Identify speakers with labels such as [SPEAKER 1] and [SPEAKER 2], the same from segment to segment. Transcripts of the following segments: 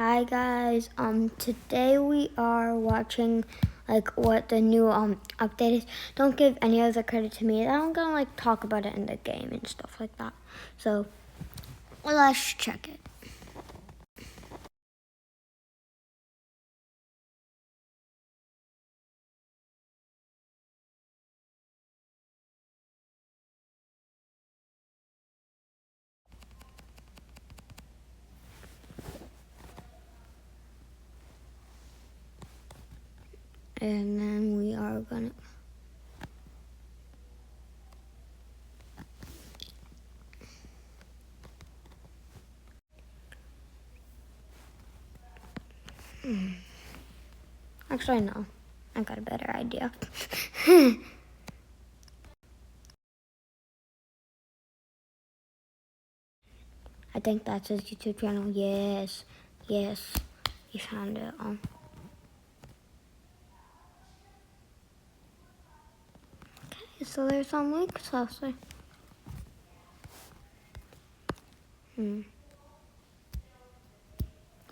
[SPEAKER 1] Hi guys. Today we are watching what the new update is. Don't give any of the credit to me. I'm gonna talk about it in the game and stuff like that. So let's check it. And then we are gonna actually no. I got a better idea. I think that's his YouTube channel. Yes. You found it. Okay, so there's some links also.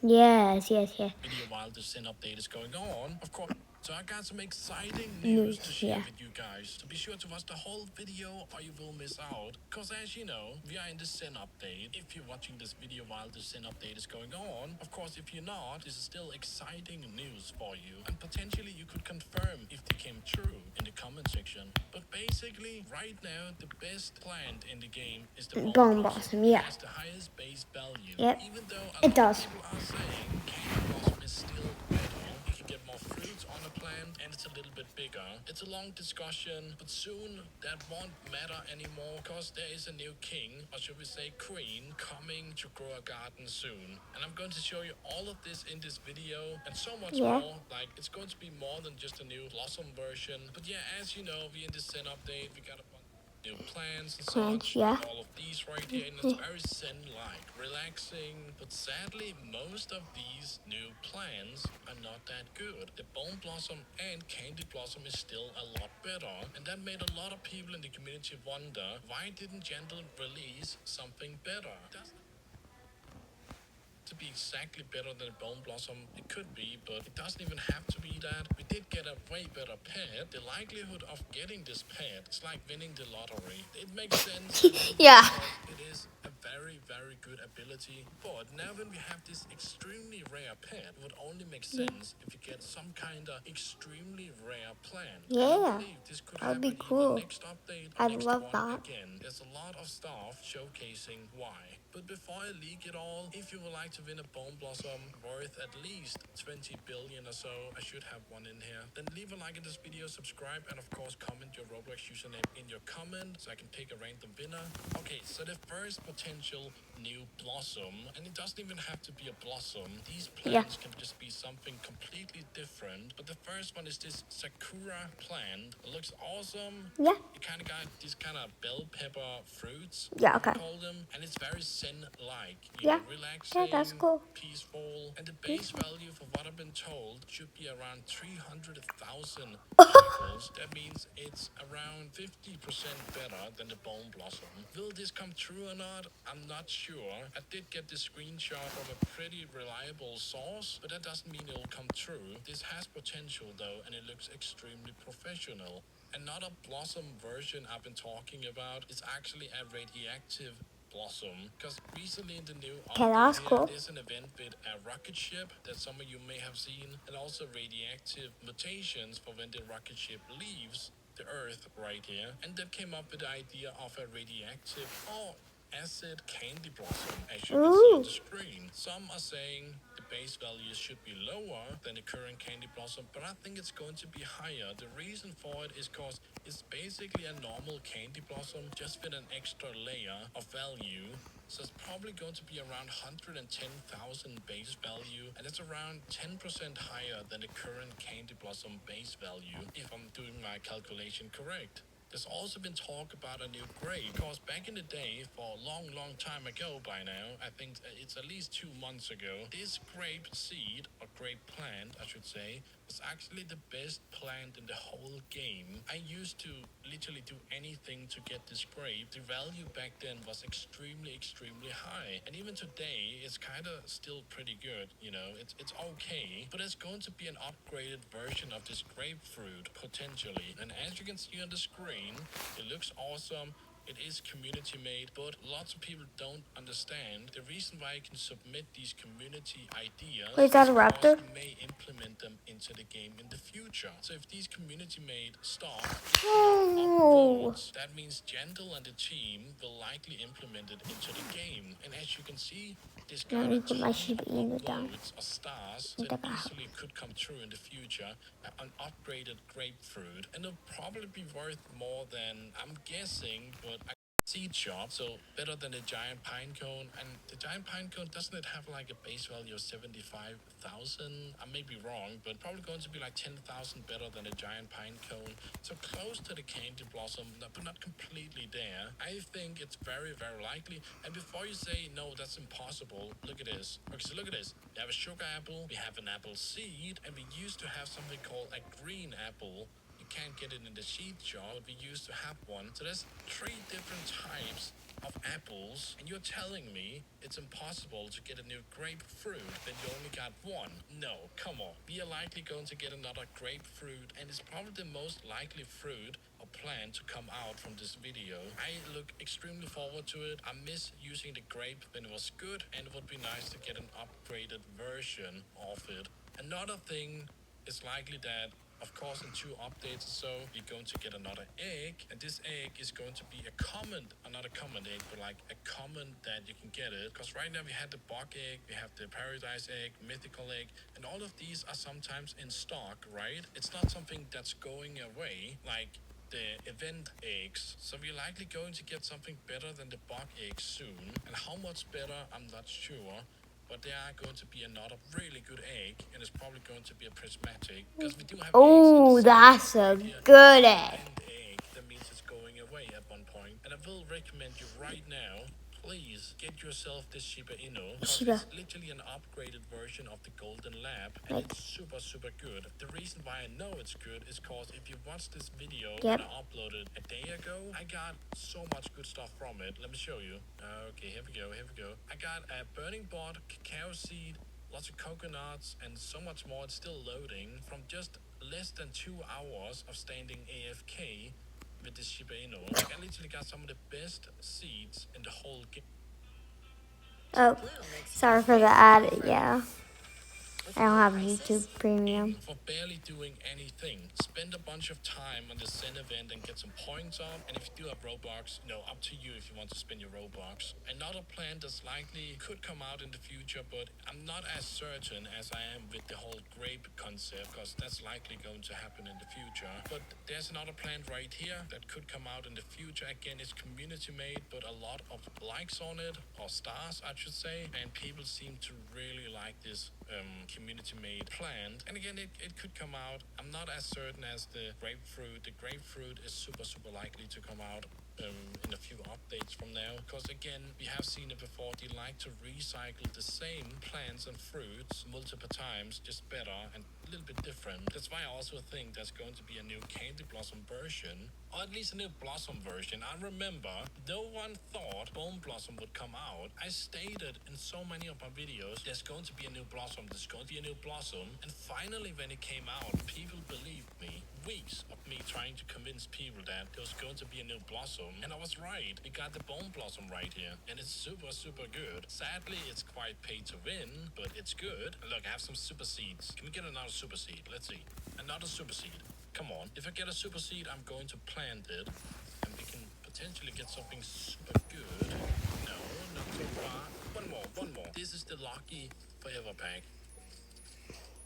[SPEAKER 1] Yes.
[SPEAKER 2] Video while the Sin update is going on, of course. So I got some exciting news to share with you guys. So be sure to watch the whole video or you will miss out. Cause as you know, we are in the Sin update. If you're watching this video while the Sin update is going on, of course if you're not, this is still exciting news for you. And potentially you could confirm if they came true in the comment section. But basically, right now, the best plant in the game is the
[SPEAKER 1] Bone Blossom, yeah.
[SPEAKER 2] It has the highest base value.
[SPEAKER 1] Yep.
[SPEAKER 2] Even though
[SPEAKER 1] It does.
[SPEAKER 2] people are saying Candy Blossom is still better. You can get more fruits on a plant and it's a little bit bigger. It's a long discussion, but soon that won't matter anymore because there is a new king, or should we say queen, coming to grow a garden soon. And I'm going to show you all of this in this video and so much more. Like, it's going to be more than just a new Blossom version. But yeah, as you know, we in the Sin update, we got a bunch new plans and such,
[SPEAKER 1] yeah.
[SPEAKER 2] all of these right here, and it's very Zen-like, relaxing, but sadly most of these new plans are not that good. The Bone Blossom and Candy Blossom is still a lot better, and that made a lot of people in the community wonder, why didn't Gentle release something better? To be exactly better than Bone Blossom, it could be, but it doesn't even have to be that. We did get a way better pet. The likelihood of getting this pet is like winning the lottery. It makes sense.
[SPEAKER 1] Yeah.
[SPEAKER 2] It is a very, very good ability. But now when we have this extremely rare pet, it would only make sense if you get some kind of extremely rare plant.
[SPEAKER 1] Yeah.
[SPEAKER 2] I believe this could
[SPEAKER 1] That would
[SPEAKER 2] happen
[SPEAKER 1] be cool.
[SPEAKER 2] next update or
[SPEAKER 1] I'd
[SPEAKER 2] next
[SPEAKER 1] love
[SPEAKER 2] one
[SPEAKER 1] that.
[SPEAKER 2] again. There's a lot of stuff showcasing why. But before I leak it all, if you would like to win a Bone Blossom worth at least 20 billion or so, I should have one in here, then leave a like in this video, subscribe, and of course comment your Roblox username in your comment so I can pick a random winner. Okay, so the first potential new blossom, and it doesn't even have to be a blossom. These plants can just be something completely different. But the first one is this Sakura plant. It looks awesome.
[SPEAKER 1] Yeah.
[SPEAKER 2] It kind of got these kind of bell pepper fruits.
[SPEAKER 1] Yeah, okay.
[SPEAKER 2] Call them, and it's very Zen-like.
[SPEAKER 1] Yeah.
[SPEAKER 2] Relaxing,
[SPEAKER 1] Yeah, that's cool.
[SPEAKER 2] peaceful, and the base value, for what I've been told, should be around 300,000 shekels. That means it's around 50% better than the Bone Blossom. Will this come true or not? I'm not sure. I did get this screenshot from a pretty reliable source, but that doesn't mean it'll come true. This has potential though, and it looks extremely professional. Another Blossom version I've been talking about is actually a radioactive Blossom, because recently in the new update here, there's an event with a rocket ship that some of you may have seen, and also radioactive mutations for when the rocket ship leaves the Earth right here, and that came up with the idea of a radioactive or acid Candy Blossom, as you can see on the screen. Some are saying the base values should be lower than the current Candy Blossom, but I think it's going to be higher. The reason for it is because it's basically a normal Candy Blossom just with an extra layer of value. So it's probably going to be around 110,000 base value, and it's around 10% higher than the current Candy Blossom base value, if I'm doing my calculation correct. There's also been talk about a new grape, because back in the day, for a long time ago by now, I think it's at least 2 months ago, this grape seed, or grape plant, I should say, is actually the best plant in the whole game. I used to literally do anything to get this grape. The value back then was extremely high. And even today, it's kind of still pretty good, you know, it's okay. But there's going to be an upgraded version of this grapefruit, potentially. And as you can see on the screen, it looks awesome. It is community made, but lots of people don't understand the reason why I can submit these community ideas.
[SPEAKER 1] Wait, is that a
[SPEAKER 2] because
[SPEAKER 1] raptor?
[SPEAKER 2] we may implement them into the game in the future. So if these community made stuff
[SPEAKER 1] Oh.
[SPEAKER 2] upvotes, that means Gentle and the team will likely implement it into the game. And as you can see, this
[SPEAKER 1] Let
[SPEAKER 2] got
[SPEAKER 1] me
[SPEAKER 2] a
[SPEAKER 1] put
[SPEAKER 2] ton
[SPEAKER 1] my
[SPEAKER 2] of
[SPEAKER 1] Shiba Inu down.
[SPEAKER 2] upvotes or stars, so
[SPEAKER 1] Think
[SPEAKER 2] it
[SPEAKER 1] about
[SPEAKER 2] easily could come true in the future. An upgraded grapefruit, and it'll probably be worth more than, I'm guessing, but I seed shop, so better than the giant pine cone. And the giant pine cone, doesn't it have like a base value of 75,000? I may be wrong, but probably going to be like 10,000 better than the giant pine cone. So close to the candy blossom, but not completely there. I think it's very likely. And before you say no, that's impossible, look at this. Okay, so look at this. We have a sugar apple, we have an apple seed, and we used to have something called a green apple. You can't get it in the seed shop, but we used to have one. So there's 3 different types of apples, and you're telling me it's impossible to get a new grapefruit when you only got one? No, come on. We are likely going to get another grapefruit, and it's probably the most likely fruit or plant to come out from this video. I look extremely forward to it. I miss using the grape when it was good, and it would be nice to get an upgraded version of it. Another thing is likely that, of course, in 2 updates or so, we're going to get another egg, and this egg is going to be a common, not a common egg, but like a common that you can get it. Because right now we had the bug egg, we have the paradise egg, mythical egg, and all of these are sometimes in stock, right? It's not something that's going away, like the event eggs. So we're likely going to get something better than the bug egg soon. And how much better, I'm not sure. But there are going to be another really good egg, and it's probably going to be a prismatic, because we do have
[SPEAKER 1] Oh,
[SPEAKER 2] eggs in the
[SPEAKER 1] that's
[SPEAKER 2] same
[SPEAKER 1] a
[SPEAKER 2] right here.
[SPEAKER 1] good egg.
[SPEAKER 2] And egg, that means it's going away at one point. And I will recommend you right now, please get yourself this Shiba Inu, because
[SPEAKER 1] Shiba.
[SPEAKER 2] it's literally an upgraded version of the Golden Lab, and
[SPEAKER 1] Like-
[SPEAKER 2] it's super good. The reason why I know it's good is because if you watch this video
[SPEAKER 1] Yep.
[SPEAKER 2] that I uploaded a day ago, I got so much good stuff from it. Let me show you. Okay, here we go. I got a burning bot, cacao seed, lots of coconuts, and so much more. It's still loading from just less than 2 hours of standing AFK with this Shiba Inu. Like, I literally got some of the best seeds in the whole game.
[SPEAKER 1] Oh, sorry for the ad. Yeah, I don't have YouTube Premium.
[SPEAKER 2] For barely doing anything. Spend a bunch of time on the Zen event and get some points up. And if you do have Robux, up to you if you want to spend your Robux. Another plan that's likely could come out in the future, but I'm not as certain as I am with the whole grape concept, because that's likely going to happen in the future. But there's another plan right here that could come out in the future. Again, it's community made, but a lot of likes on it, or stars I should say, and people seem to really like this community made plant. And again, it could come out. I'm not as certain as the grapefruit. The grapefruit is super likely to come out in a few updates from now, because again, we have seen it before. They like to recycle the same plants and fruits multiple times, just better and a little bit different. That's why I also think there's going to be a new candy blossom version, or at least a new blossom version. I remember no one thought bone blossom would come out. I stated in so many of my videos, there's going to be a new blossom, there's going to be a new blossom, and finally when it came out, people believed me. Weeks of me trying to convince people that there was going to be a new blossom, and I was right. We got the bone blossom right here, and it's super good. Sadly, it's quite pay to win, but it's good. Look, I have some super seeds. Can we get another super seed? Let's see. Another super seed. Come on. If I get a super seed, I'm going to plant it, and we can potentially get something super good. No, not too far. One more. This is the lucky forever pack.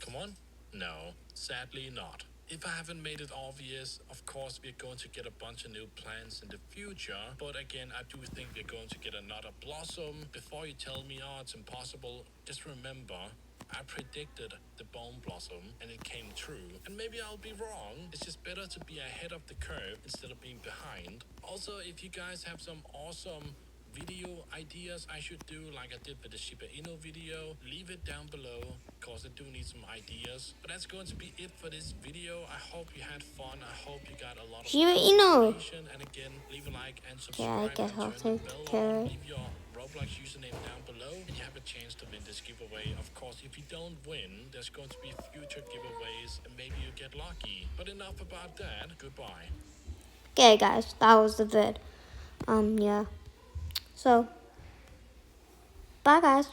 [SPEAKER 2] Come on. No, sadly not. If I haven't made it obvious, of course we're going to get a bunch of new plants in the future, but again, I do think we're going to get another blossom. Before you tell me, oh, it's impossible, just remember, I predicted the bone blossom and it came true. And maybe I'll be wrong. It's just better to be ahead of the curve instead of being behind. Also, if you guys have some awesome video ideas I should do, like I did with the Shiba Inu video, leave it down below, because I do need some ideas. But that's going to be it for this video. I hope you had fun. I hope you got a lot of
[SPEAKER 1] Shiba Inu.
[SPEAKER 2] information. And again, leave a like and
[SPEAKER 1] Yeah, I
[SPEAKER 2] subscribe
[SPEAKER 1] guess
[SPEAKER 2] and
[SPEAKER 1] I'll
[SPEAKER 2] turn the
[SPEAKER 1] take
[SPEAKER 2] bell
[SPEAKER 1] care
[SPEAKER 2] on.
[SPEAKER 1] of it.
[SPEAKER 2] Leave your Roblox username down below, and you have a chance to win this giveaway. Of course, if you don't win, there's going to be future giveaways, and maybe you get lucky. But enough about that. Goodbye.
[SPEAKER 1] Okay, guys, that was the vid. Yeah. So, bye, guys.